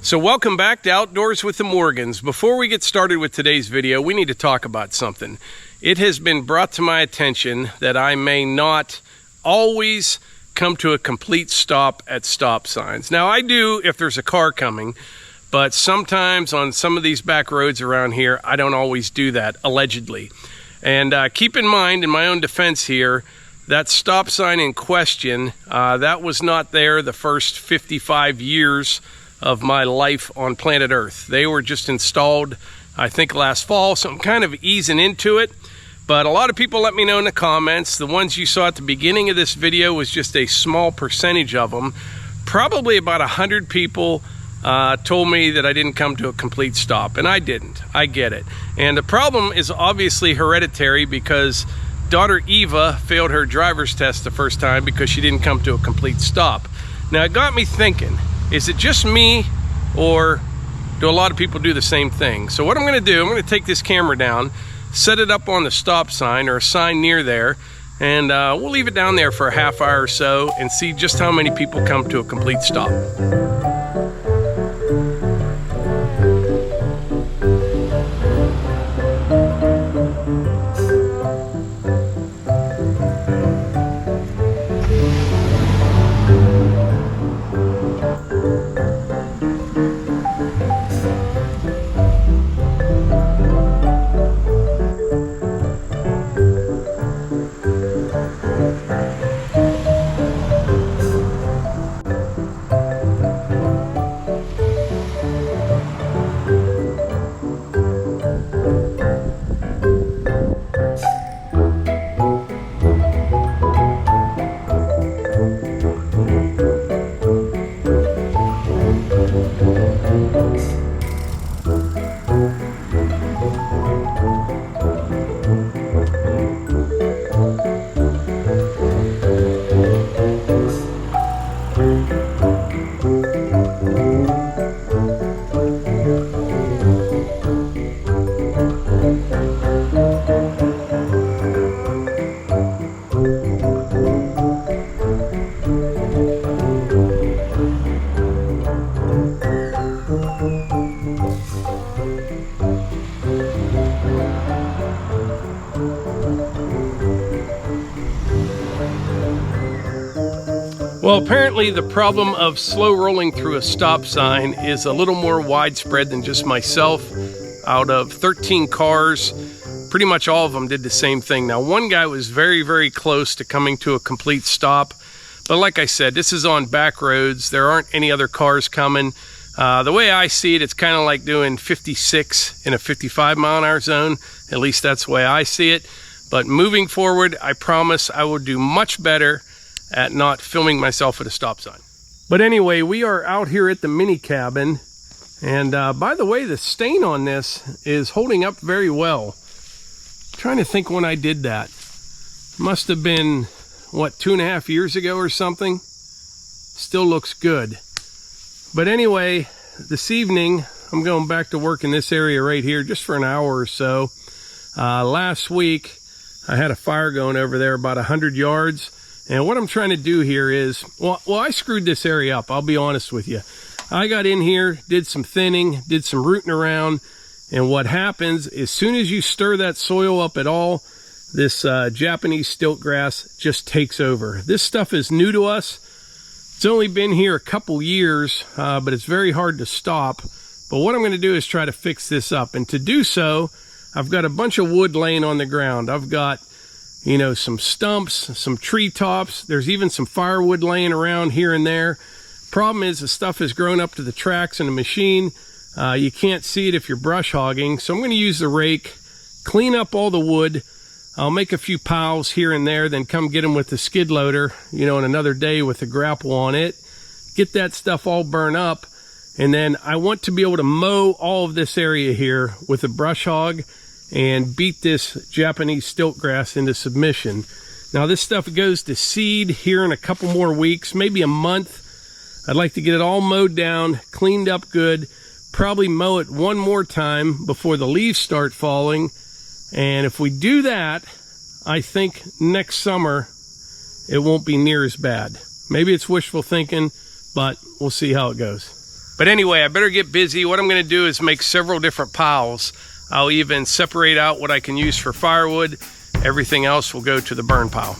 So welcome back to Outdoors with the Morgans. Before we get started with today's video, we need to talk about something. It has been brought to my attention that I may not always come to a complete stop at stop signs. Now I do if there's a car coming, but sometimes on some of these back roads around here, I don't always do that, allegedly. And keep in mind, in my own defense here, that stop sign in question, that was not there the first 55 years of my life on planet Earth. They were just installed, I think, last fall, so I'm kind of easing into it. But a lot of people let me know in the comments, the ones you saw at the beginning of this video was just a small percentage of them. Probably about 100 people told me that I didn't come to a complete stop, and I didn't. I get it. And the problem is obviously hereditary because daughter Eva failed her driver's test the first time because she didn't come to a complete stop. Now it got me thinking, is it just me, or do a lot of people do the same thing? So what I'm gonna do, I'm gonna take this camera down, set it up on the stop sign or a sign near there, and we'll leave it down there for a half hour or so and see just how many people come to a complete stop. Well, apparently the problem of slow rolling through a stop sign is a little more widespread than just myself. Out of 13 cars, pretty much all of them did the same thing. Now, one guy was very, very close to coming to a complete stop. But like I said, this is on back roads. There aren't any other cars coming. The way I see it, it's kind of like doing 56 in a 55-mile-an-hour zone. At least that's the way I see it. But moving forward, I promise I will do much better at not filming myself at a stop sign. But anyway, we are out here at the mini cabin, and by the way, the stain on this is holding up very well. I'm trying to think when I did that. Must have been, what, 2.5 years ago or something? Still looks good. But anyway, this evening I'm going back to work in this area right here just for an hour or so. Last week I had a fire going over there about 100 yards. And what I'm trying to do here is, well, I screwed this area up, I'll be honest with you. I got in here, did some thinning, did some rooting around, and what happens, as soon as you stir that soil up at all, this Japanese stilt grass just takes over. This stuff is new to us. It's only been here a couple years, but it's very hard to stop. But what I'm going to do is try to fix this up. And to do so, I've got a bunch of wood laying on the ground. I've got, you know, some stumps, some tree tops. There's even some firewood laying around here and there. Problem is, the stuff has grown up to the tracks in the machine. You can't see it if you're brush hogging. So I'm going to use the rake, clean up all the wood. I'll make a few piles here and there, then come get them with the skid loader, you know, in another day with the grapple on it. Get that stuff all burned up. And then I want to be able to mow all of this area here with a brush hog and beat this Japanese stilt grass into submission. Now this stuff goes to seed here in a couple more weeks, maybe a month. I'd like to get it all mowed down, cleaned up good, probably mow it one more time before the leaves start falling. And if we do that, I think next summer it won't be near as bad. Maybe it's wishful thinking, but we'll see how it goes. But anyway, I better get busy. What I'm going to do is make several different piles. I'll even separate out what I can use for firewood. Everything else will go to the burn pile.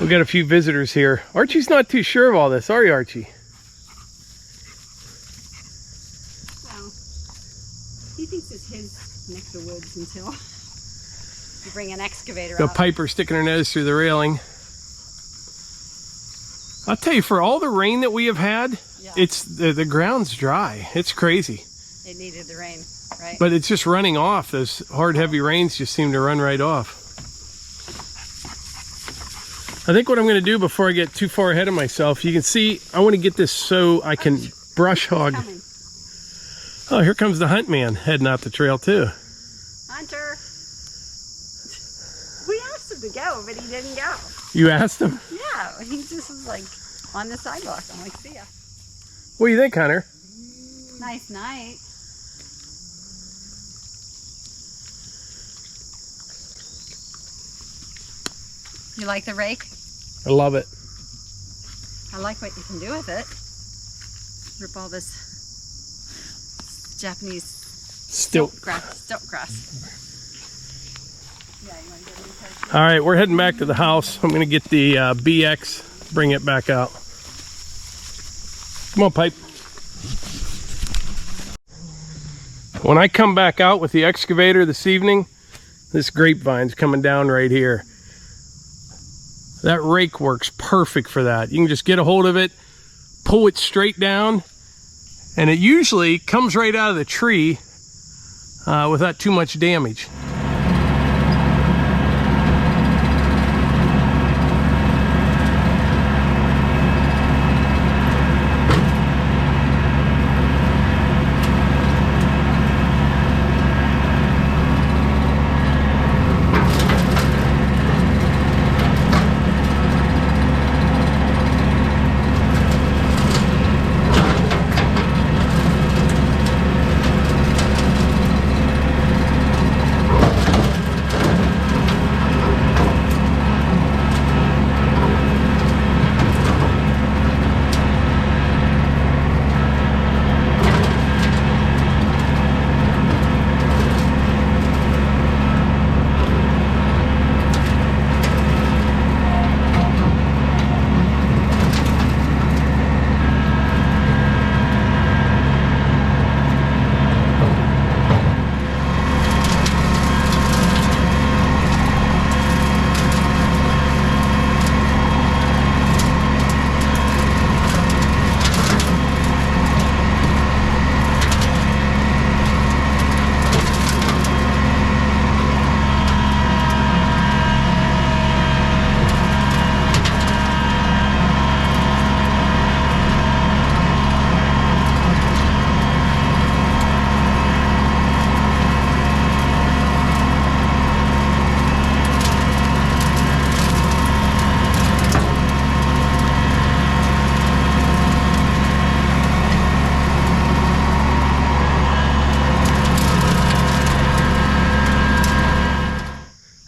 We got a few visitors here. Archie's not too sure of all this, are you, Archie? Well, he thinks it's his neck of the woods until you bring an excavator Got out. Piper sticking her nose through the railing. I'll tell you, for all the rain that we have had, Yeah. it's the ground's dry. It's crazy. It needed the rain, right? But it's just running off. Those hard, heavy rains just seem to run right off. I think what I'm going to do before I get too far ahead of myself, you can see, I want to get this so I can brush hog. Coming. Oh, here comes the hunt man heading out the trail too. Hunter! We asked him to go, but he didn't go. You asked him? Yeah, he just was like on the sidewalk. I'm like, see ya. What do you think, Hunter? Nice night. You like the rake? I love it. I like what you can do with it. Rip all this Japanese Stilt. grass. Yeah, you want to get in touch? All right, we're heading back to the house. I'm going to get the BX, bring it back out. Come on, Pipe. When I come back out with the excavator this evening, this grapevine's coming down right here. That rake works perfect for that. You can just get a hold of it, pull it straight down, and it usually comes right out of the tree without too much damage.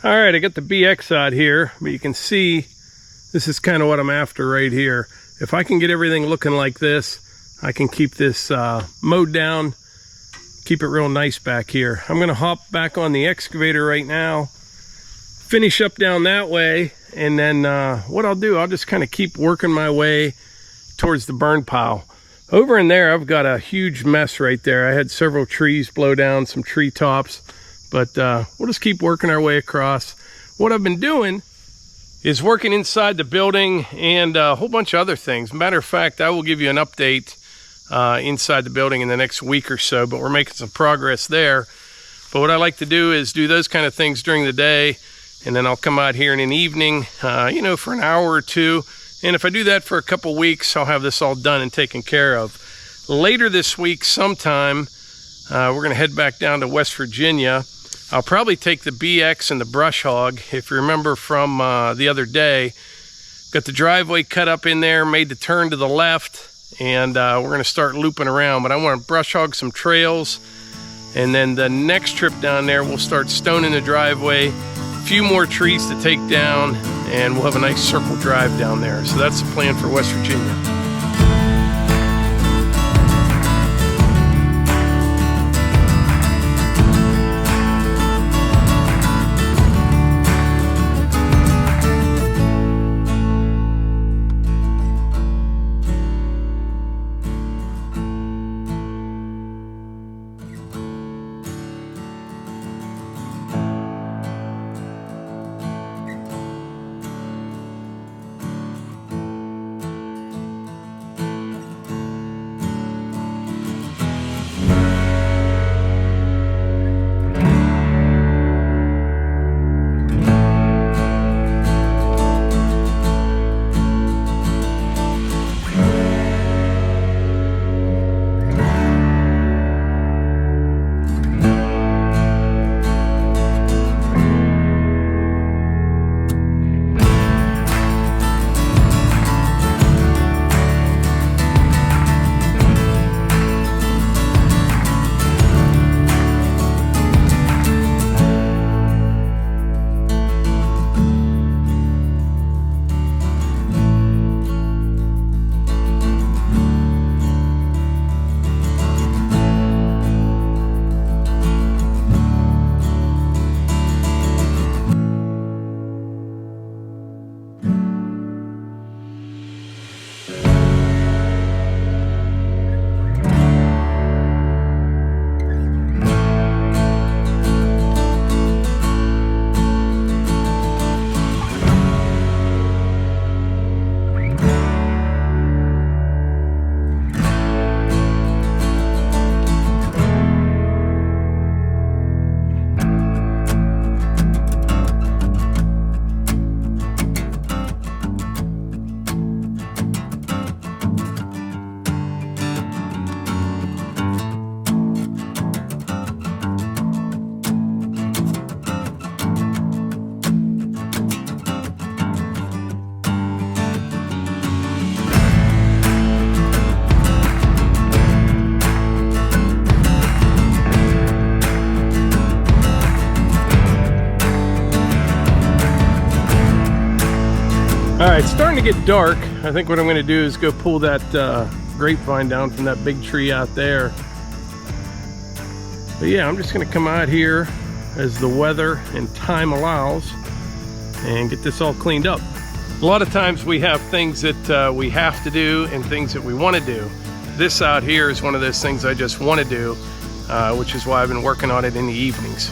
All right, I got the BX out here, but you can see this is kind of what I'm after right here. If I can get everything looking like this, I can keep this mowed down, keep it real nice back here. I'm gonna hop back on the excavator right now, finish up down that way, and then what I'll do, I'll just kind of keep working my way towards the burn pile. Over in there, I've got a huge mess right there. I had several trees blow down, some tree tops, but we'll just keep working our way across. What I've been doing is working inside the building and a whole bunch of other things. Matter of fact, I will give you an update inside the building in the next week or so, but we're making some progress there. But what I like to do is do those kind of things during the day, and then I'll come out here in an evening, you know, for an hour or two. And if I do that for a couple weeks, I'll have this all done and taken care of. Later this week sometime, we're gonna head back down to West Virginia. I'll probably take the BX and the brush hog. If you remember from the other day, got the driveway cut up in there, made the turn to the left, and we're gonna start looping around. But I wanna brush hog some trails, and then the next trip down there, we'll start stoning the driveway, a few more trees to take down, and we'll have a nice circle drive down there. So that's the plan for West Virginia. All right, it's starting to get dark. I think what I'm gonna do is go pull that grapevine down from that big tree out there. But yeah, I'm just gonna come out here as the weather and time allows and get this all cleaned up. A lot of times we have things that we have to do and things that we want to do. This out here is one of those things I just want to do, which is why I've been working on it in the evenings.